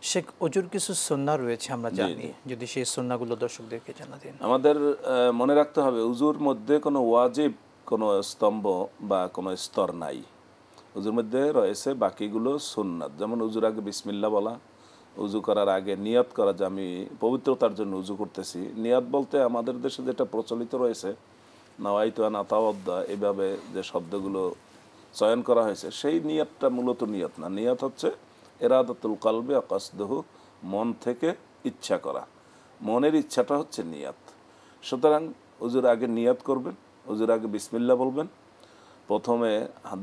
শেখ, অজুর কিছু সুন্নাহ রয়েছে আমরা জানি, যদি সেই সুন্নাহগুলো দর্শকদেরকে জানাতেন। আমাদের মনে রাখতে হবে উজুর মধ্যে কোনো ওয়াজিব কোনো স্তম্ভ বা কোনো স্তর নাই। উজুর মধ্যে রয়েছে বাকিগুলো সুন্নাত, যেমন উজুর আগে বিসমিল্লাহ বলা, উজু করার আগে নিয়াত করা যে আমি পবিত্রতার জন্য উজু করতেছি। নিয়াত বলতে আমাদের দেশে যেটা প্রচলিত রয়েছে নাওয়াইতু আন আতাওয়াদ্দা, এইভাবে যে শব্দগুলো চয়ন করা হয়েছে সেই নিয়াতটা মূলত নিয়াত না। নিয়াত হচ্ছে ইরাদাতুল কলবি ওয়া কসদুহু, মন থেকে ইচ্ছা করা, মনের ইচ্ছাটা হচ্ছে নিয়াত। সুতরাং উজুর আগে নিয়াত করবেন, উজুর আগে বিসমিল্লাহ বলবেন, প্রথমে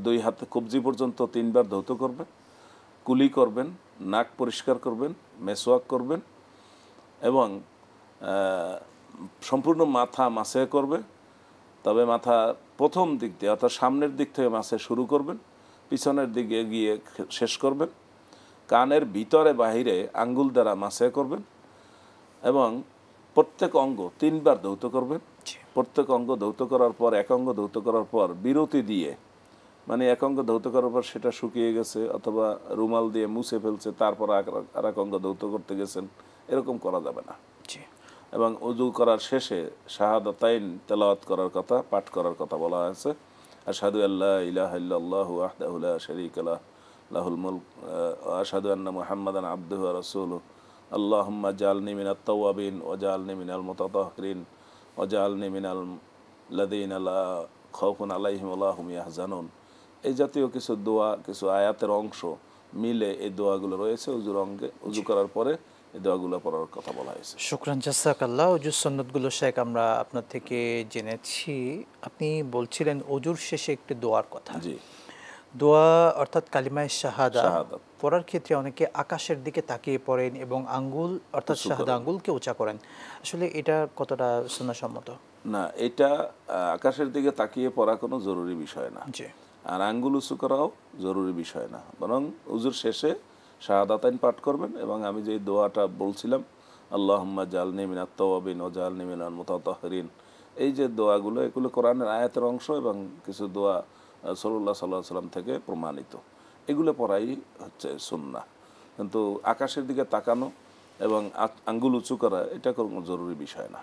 দুই হাতে কবজি পর্যন্ত 3 বার ধৌত করবেন, কুলি করবেন, নাক পরিষ্কার করবেন, মেসওয়াক করবেন এবং সম্পূর্ণ মাথা মাসে করবে। তবে মাথা প্রথম দিক দিয়ে অর্থাৎ সামনের দিক থেকে মাসে শুরু করবেন, পিছনের দিকে গিয়ে শেষ করবেন। কানের ভিতরে বাহিরে আঙ্গুল দ্বারা মাসে করবেন এবং প্রত্যেক অঙ্গ 3 বার ধৌত করবেন। প্রত্যেক অঙ্গ ধৌত করার পর, এক অঙ্গ ধৌত করার পর বিরতি দিয়ে, মানে এক অঙ্গ ধৌত করার পর সেটা শুকিয়ে গেছে অথবা রুমাল দিয়ে মুছে ফেলছে, তারপর আর এক অঙ্গ ধৌত করতে গেছেন, এরকম করা যাবে না। এবং উজু করার শেষে শাহাদাতাইন তেলাওয়াত করার কথা, পাঠ করার কথা বলা হয়েছে। আশহাদু আল্লা ইলাহা ইল্লাল্লাহু ওয়াহদাহু লা শারীকা লাহু লাহুল মুলক ওয়া আশহাদু আন্না মুহাম্মাদান আবদুহু ওয়া রাসূলুহু আল্লাহুম্মা জাআলনি মিনাত তাওয়াবিন ওয়া জাআলনি মিনাল মুতাতাহহিরিন ওয়া জাআলনি মিনাল লাযীনা লা খাউফুন আলাইহিম ওয়া লা হুম ইয়াহজানুন। এই জাতীয় কিছু দোয়া, কিছু আয়াতের অংশ মিলে এই দোয়াগুলো রয়েছে উজুর অঙ্গে। উজু করার পরে এই দোয়াগুলো পড়ার কথা বলা হয়েছে। শুকরান, জাযাকাল্লাহ। অজুর সুন্নতগুলো শেখ আমরা আপনার থেকে জেনেছি। আপনি বলছিলেন অজুর শেষে একটি দোয়ার কথা। জি, দোয়া অর্থাৎ কালিমায়ে শাহাদা শাহাদাত পড়ার ক্ষেত্রে অনেকে আকাশের দিকে তাকিয়ে পড়েন এবং আঙ্গুল অর্থাৎ শাহাদা আঙ্গুলকে উঁচা করেন। আসলে এটা কতটা সুন্নাহসম্মত? না, এটা আকাশের দিকে তাকিয়ে পড়া কোনো জরুরি বিষয় না, জি, আর আঙ্গুল উঁচু করাও জরুরি বিষয় না। বরং উজুর শেষে শাহাদাতাইন পাঠ করবেন এবং আমি যে দোয়াটা বলছিলাম, আল্লাহুম্মা জাআলনি মিনাত তাওয়াবিন ওয়া জাআলনি মিনাল মুতাতাহহিরিন, এই যে দোয়াগুলো, এগুলো কোরআনের আয়াতের অংশ এবং কিছু দোয়া রাসূলুল্লাহ সাল্লাল্লাহু আলাইহি ওয়াসাল্লাম থেকে প্রমাণিত। এগুলো পড়াই হচ্ছে সুন্নাহ। কিন্তু আকাশের দিকে তাকানো এবং আঙ্গুল উঁচু করা এটা কোনো জরুরি বিষয় না।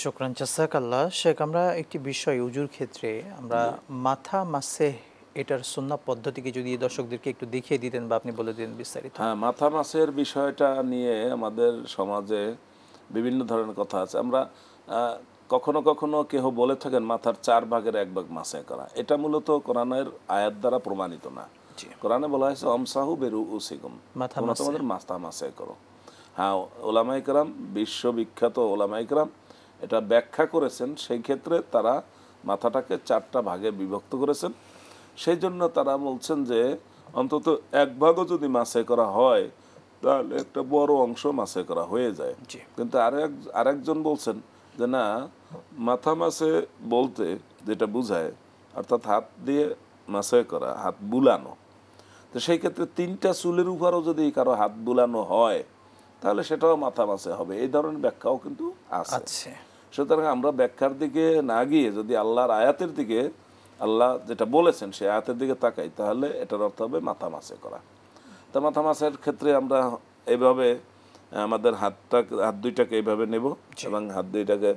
শুকরান, জাযাকাল্লাহ। শেখ, আমরা একটি বিষয় উজুর ক্ষেত্রে আমরা মাথা মাসেহ এটার সুন্নাহ পদ্ধতিকে যদি দর্শকদেরকে একটু দেখিয়ে দিতেন বা আপনি বলে দিন বিস্তারিত। হ্যাঁ, মাথা মাসের বিষয়টা নিয়ে আমাদের সমাজে বিভিন্ন ধরনের কথা আছে। আমরা কখনো কখনো কেহ বলে থাকেন মাথার 4 ভাগের 1 ভাগ মাসে করা। এটা মূলত কোরআনের আয়াত দ্বারা প্রমাণিত না। কোরআনে বলা হয়েছে আমসাহু বিরুউসিকুম, তোমরা তোমাদের মাথা মাসে করো। হ্যাঁ, ওলামায়ে কেরাম, বিশ্ববিখ্যাত ওলামায়ে কেরাম এটা ব্যাখ্যা করেছেন। সেই ক্ষেত্রে তারা মাথাটাকে 4টা ভাগে বিভক্ত করেছেন। সেই জন্য তারা বলছেন যে অন্তত 1 ভাগও যদি মাসে করা হয় তাহলে একটা বড় অংশ মাসে করা হয়ে যায়। কিন্তু আরেকজন বলছেন যে না, মাথা মাসে বলতে যেটা বোঝায় অর্থাৎ হাত দিয়ে মাসে করা, হাত বুলানো, তো সেই ক্ষেত্রে 3টা চুলের উপরও যদি কারো হাত বুলানো হয় তাহলে সেটাও মাথা মাসে হবে। এই ধরনের ব্যাখ্যাও কিন্তু আছে। সুতরাং আমরা ব্যাখ্যার দিকে না গিয়ে যদি আল্লাহর আয়াতের দিকে, আল্লাহ যেটা বলেছেন সেই আয়াতের দিকে তাকাই, তাহলে এটার অর্থ হবে মাথা মাসে করা। তা মাথা মাসের ক্ষেত্রে আমরা এইভাবে আমাদের হাত দুইটাকে এইভাবে নেব এবং হাত দুইটাকে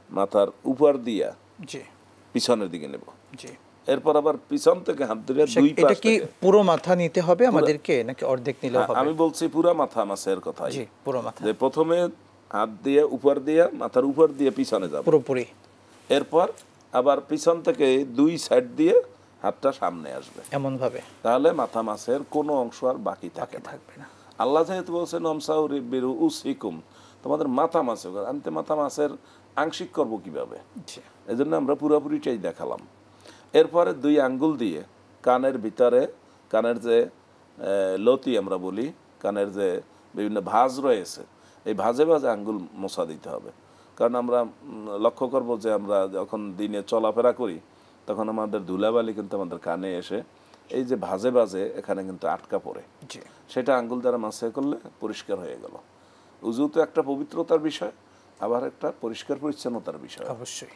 মাথার উপর দিয়া পিছনের দিকে নেব। এরপর আবার পিছন থেকে হাত ধরে দুই পাশ। এটা কি পুরো মাথা নিতে হবে আমাদেরকে নাকি অর্ধেক নিলেও হবে? আমি বলছি পুরো মাথা মাসের কথাই। জি, পুরো মাথা। যে প্রথমে হাত দিয়ে উপর দিয়ে, মাথার উপর দিয়ে পিছনে যাব পুরোপুরি। এরপর আবার পিছন থেকে 2 সাইড দিয়ে হাতটা সামনে আসবে এমন ভাবে, তাহলে মাথা মাসের কোনো অংশ আর বাকি থাকবে না। আল্লাহ যেহেতু বলছেন আমসাহু বিরুউসিকুম, তোমাদের মাথা মাসে, আমি তো মাথা মাসের আংশিক করবো কিভাবে? এই জন্য আমরা পুরোপুরিটাই দেখালাম। এরপরে 2 আঙ্গুল দিয়ে কানের ভিতরে, কানের যে লতি আমরা বলি, কানের যে বিভিন্ন ভাঁজ রয়েছে, এই ভাঁজে ভাঁজে আঙ্গুল মোছা দিতে হবে। কারণ আমরা লক্ষ্য করব যে আমরা যখন দিনে চলাফেরা করি তখন আমাদের ধুলাবালি কিন্তু আমাদের কানে এসে এই যে ভাঁজে ভাঁজে এখানে কিন্তু আটকা পড়ে। সেটা আঙ্গুল দ্বারা মাসে করলে পরিষ্কার হয়ে গেল। উযু তো একটা পবিত্রতার বিষয়, আবার একটা পরিষ্কার পরিচ্ছন্নতার বিষয় অবশ্যই।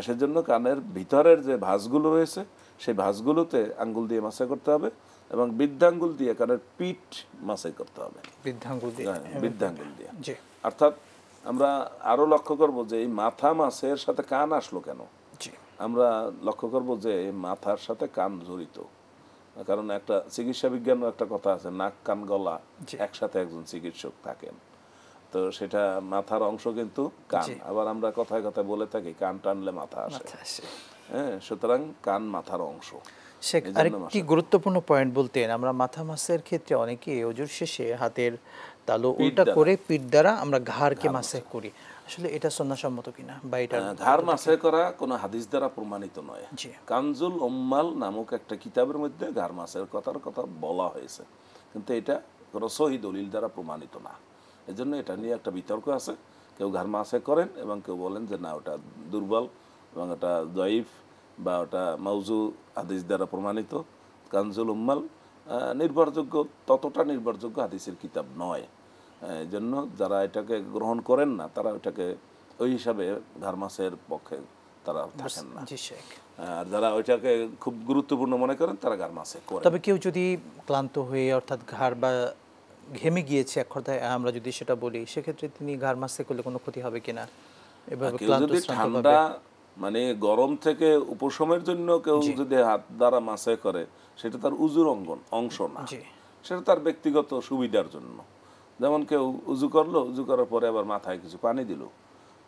সেজন্য কানের ভিতরের যে ভাঁজগুলো রয়েছে সেই ভাঁজগুলোতে আঙ্গুল দিয়ে মাসে করতে হবে এবং বৃদ্ধাঙ্গুল দিয়ে কানের পিঠ মাসাজ করতে হবে, বৃদ্ধাঙ্গুল দিয়ে। বৃদ্ধাঙ্গুল দিয়ে। জি অর্থাৎ আমরা আরো লক্ষ্য করব যে এই মাথা মাসের সাথে কান আসলো কেন। জি আমরা লক্ষ্য করব যে মাথার সাথে কান জড়িত, কারণ একটা চিকিৎসা বিজ্ঞানের একটা কথা আছে, নাক কান গলা একসাথে একজন চিকিৎসক থাকেন। তো সেটা মাথার অংশ কিন্তু কান। আবার আমরা কথায় কথায় বলে থাকি কান টানলে মাথা আসে। হ্যাঁ, সুতরাং কান মাথার অংশ। শেখ, আরেকটি গুরুত্বপূর্ণ পয়েন্ট বলতেন, আমরা মাথা মাসের ক্ষেত্রে অনেকে ওজুর শেষে হাতের তালু উল্টা করে পিঠ দ্বারা আমরা ঘাড়কে মাসেজ করি, আসলে এটা সুন্নাহসম্মত কিনা বা এটা ঘাড় মাসেজ করা কোনো হাদিস দ্বারা প্রমাণিত নয়। কানজুল উম্মাল নামক একটা কিতাবের মধ্যে ঘাড় মাসের কথা বলা হয়েছে, কিন্তু এটা কোনো সহি দলিল দ্বারা প্রমাণিত না। এজন্য এটা নিয়ে একটা বিতর্ক আছে। কেউ ঘাড় মাসেজ করেন এবং কেউ বলেন যে না ওটা দুর্বল এবং ওটা জয়ীফ বা ওটা মাউজু হাদিস দ্বারা প্রমাণিত। কানজুল উম্মাল নির্ভরযোগ্য, ততটা নির্ভরযোগ্য হাদিসের কিতাব নয়। এই জন্য যারা এটাকে গ্রহণ করেন না তারা ওইটাকে ওই হিসাবে ঘাড় মাসের পক্ষে তারা থাকেন না। আর যারা ওইটাকে খুব গুরুত্বপূর্ণ মনে করেন তারা ঘাড় মাসে করেন। তবে কেউ যদি ক্লান্ত হয়ে অর্থাৎ ঘাড় বা ঘেমে গিয়েছে এক কথায় আমরা যদি সেটা বলি, সেক্ষেত্রে তিনি ঘাড় মাসে করলে কোনো ক্ষতি হবে কিনা? এভাবে যদি ঠান্ডা মানে গরম থেকে উপশমের জন্য কেউ যদি হাত দ্বারা মাসে করে, সেটা তার উজুর অংশ না, সেটা তার ব্যক্তিগত সুবিধার জন্য। যেমন কেউ উজু করলো, উজু করার পরে আবার মাথায় কিছু পানি দিল,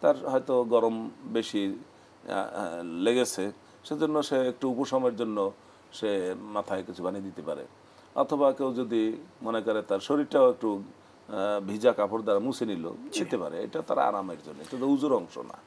তার হয়তো গরম বেশি লেগেছে, সেজন্য সে একটু উপশমের জন্য সে মাথায় কিছু পানি দিতে পারে। অথবা কেউ যদি মনে করে তার শরীরটাও একটু ভিজা কাপড় দ্বারা মুছে নিল, দিতে পারে, এটা তার আরামের জন্য, এটা তো উজুর অংশ না।